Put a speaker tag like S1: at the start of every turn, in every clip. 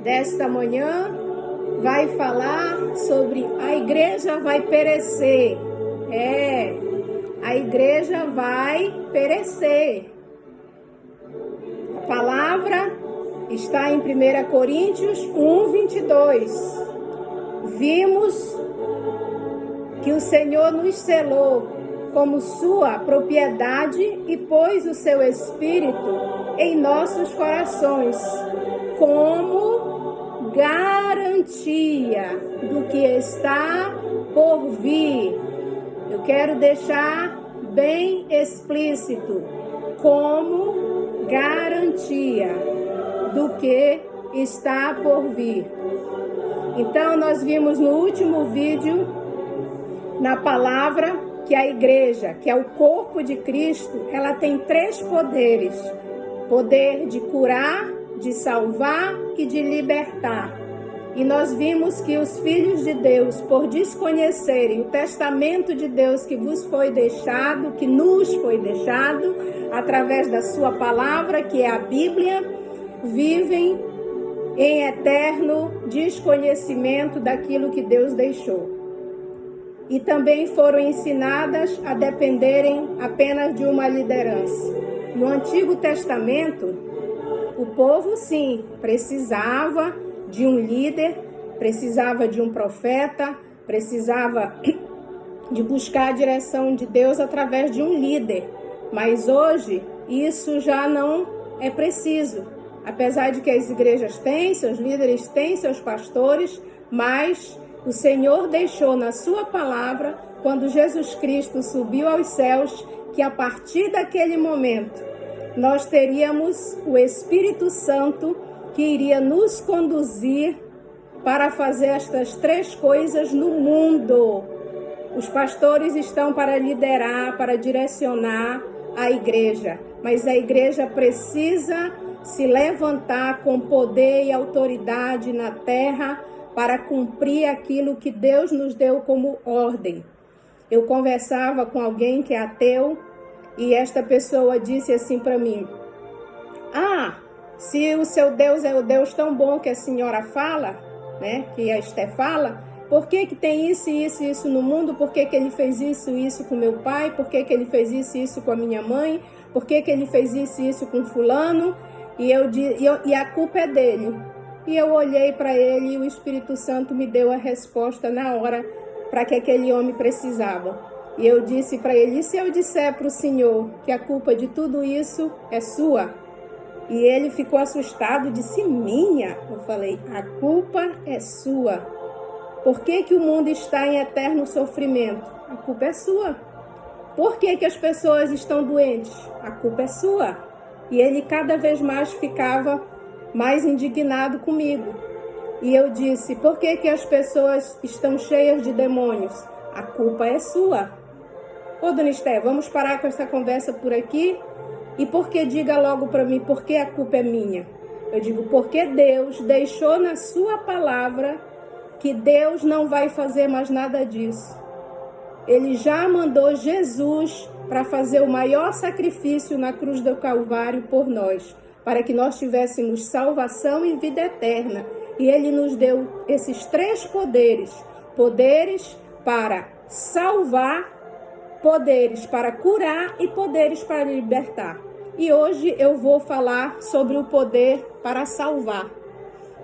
S1: Desta manhã vai falar sobre a igreja vai perecer. A igreja vai perecer. A palavra está em 1 Coríntios 1:22. Vimos que o Senhor nos selou como sua propriedade e pôs o seu Espírito em nossos corações, como garantia do que está por vir. Eu quero deixar bem explícito, como garantia do que está por vir. Então, nós vimos no último vídeo, na palavra, que a igreja, que é o corpo de Cristo, ela tem 3 poderes: poder de curar, de salvar e de libertar. E nós vimos que os filhos de Deus, por desconhecerem o testamento de Deus que vos foi deixado, que nos foi deixado, através da sua palavra, que é a Bíblia, vivem em eterno desconhecimento daquilo que Deus deixou. E também foram ensinadas a dependerem apenas de uma liderança. No Antigo Testamento, o povo, sim, precisava de um líder, precisava de um profeta, precisava de buscar a direção de Deus através de um líder. Mas hoje, isso já não é preciso. Apesar de que as igrejas têm, seus líderes têm, seus pastores, mas o Senhor deixou na sua palavra, quando Jesus Cristo subiu aos céus, que a partir daquele momento, nós teríamos o Espírito Santo que iria nos conduzir para fazer estas 3 coisas no mundo. Os pastores estão para liderar, para direcionar a igreja, mas a igreja precisa se levantar com poder e autoridade na terra para cumprir aquilo que Deus nos deu como ordem. Eu conversava com alguém que é ateu, e esta pessoa disse assim para mim: se o seu Deus é o Deus tão bom que a senhora fala, né, que a Esté fala, por que tem isso, isso e isso no mundo? Por que ele fez isso e isso com meu pai? Por que ele fez isso e isso com a minha mãe? Por que ele fez isso e isso com fulano? E a culpa é dele. E eu olhei para ele e o Espírito Santo me deu a resposta na hora para que aquele homem precisava. E eu disse para ele: e se eu disser para o Senhor que a culpa de tudo isso é sua? E ele ficou assustado, disse: minha? Eu falei: a culpa é sua. Por que o mundo está em eterno sofrimento? A culpa é sua. Por que as pessoas estão doentes? A culpa é sua. E ele cada vez mais ficava mais indignado comigo. E eu disse: por que as pessoas estão cheias de demônios? A culpa é sua. Ô, dona Esté, vamos parar com essa conversa por aqui? E por que, diga logo para mim, por que a culpa é minha? Eu digo: porque Deus deixou na sua palavra que Deus não vai fazer mais nada disso. Ele já mandou Jesus para fazer o maior sacrifício na cruz do Calvário por nós, para que nós tivéssemos salvação e vida eterna. E ele nos deu esses 3 poderes: poderes para salvar, poderes para curar e poderes para libertar. E hoje eu vou falar sobre o poder para salvar.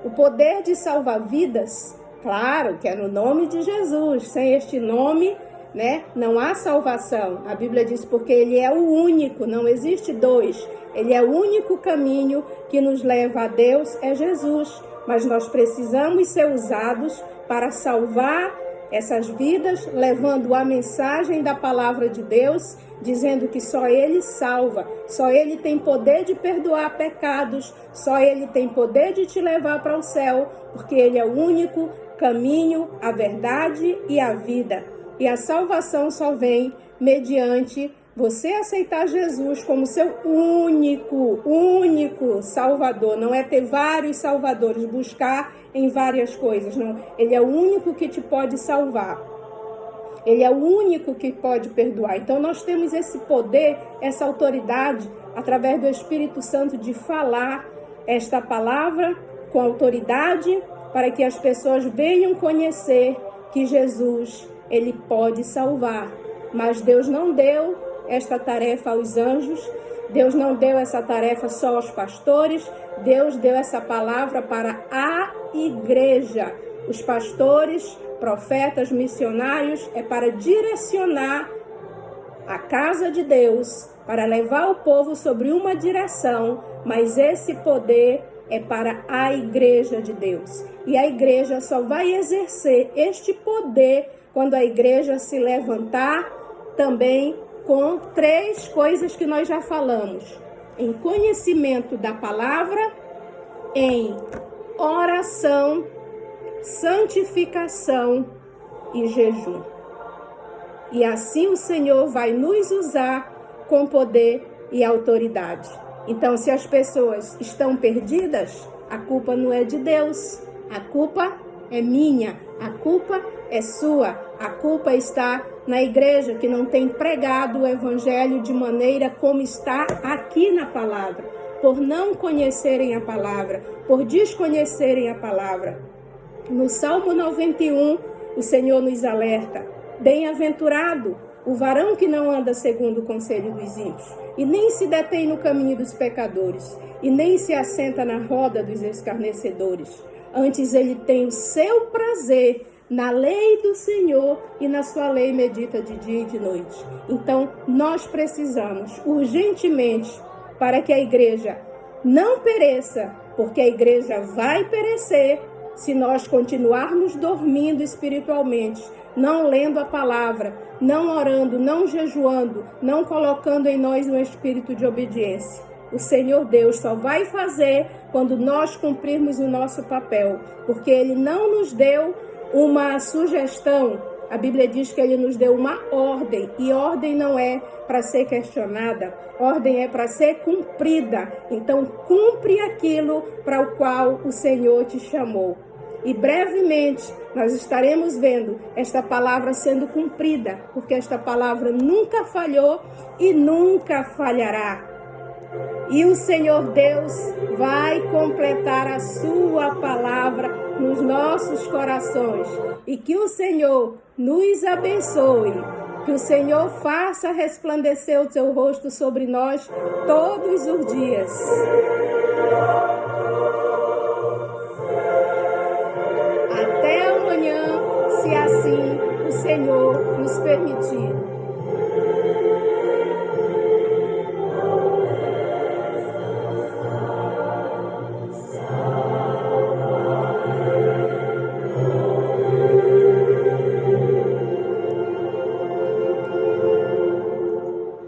S1: O poder de salvar vidas, claro que é no nome de Jesus. Sem este nome, né, não há salvação. A Bíblia diz: porque ele é o único, não existe 2. Ele é o único caminho que nos leva a Deus, é Jesus. Mas nós precisamos ser usados para salvar essas vidas, levando a mensagem da palavra de Deus, dizendo que só Ele salva, só Ele tem poder de perdoar pecados, só Ele tem poder de te levar para o céu, porque Ele é o único caminho, a verdade e a vida. E a salvação só vem mediante você aceitar Jesus como seu único Salvador. Não é ter vários salvadores, buscar em várias coisas, não. Ele é o único que te pode salvar. Ele é o único que pode perdoar. Então nós temos esse poder, essa autoridade, através do Espírito Santo, de falar esta palavra com autoridade, para que as pessoas venham conhecer que Jesus, Ele pode salvar. Mas Deus não deu esta tarefa aos anjos, Deus não deu essa tarefa só aos pastores, Deus deu essa palavra para a igreja. Os pastores, profetas, missionários, é para direcionar a casa de Deus, para levar o povo sobre uma direção, mas esse poder é para a igreja de Deus. E a igreja só vai exercer este poder quando a igreja se levantar também com 3 coisas que nós já falamos: em conhecimento da palavra, em oração, santificação e jejum. E assim o Senhor vai nos usar com poder e autoridade. Então, se as pessoas estão perdidas, a culpa não é de Deus, a culpa é minha, a culpa é sua, a culpa está na igreja que não tem pregado o evangelho de maneira como está aqui na palavra, por não conhecerem a palavra, por desconhecerem a palavra. No Salmo 91, o Senhor nos alerta: bem-aventurado o varão que não anda segundo o conselho dos ímpios, e nem se detém no caminho dos pecadores, e nem se assenta na roda dos escarnecedores. Antes ele tem o seu prazer na lei do Senhor, e na sua lei medita de dia e de noite. Então, nós precisamos urgentemente, para que a igreja não pereça, porque a igreja vai perecer se nós continuarmos dormindo espiritualmente, não lendo a palavra, não orando, não jejuando, não colocando em nós um espírito de obediência. O Senhor Deus só vai fazer quando nós cumprirmos o nosso papel, porque Ele não nos deu uma sugestão. A Bíblia diz que Ele nos deu uma ordem, e ordem não é para ser questionada, ordem é para ser cumprida. Então, cumpre aquilo para o qual o Senhor te chamou. E brevemente nós estaremos vendo esta palavra sendo cumprida, porque esta palavra nunca falhou e nunca falhará. E o Senhor Deus vai completar a sua palavra nos nossos corações. E que o Senhor nos abençoe. Que o Senhor faça resplandecer o seu rosto sobre nós todos os dias. Até amanhã, se assim o Senhor nos permitir.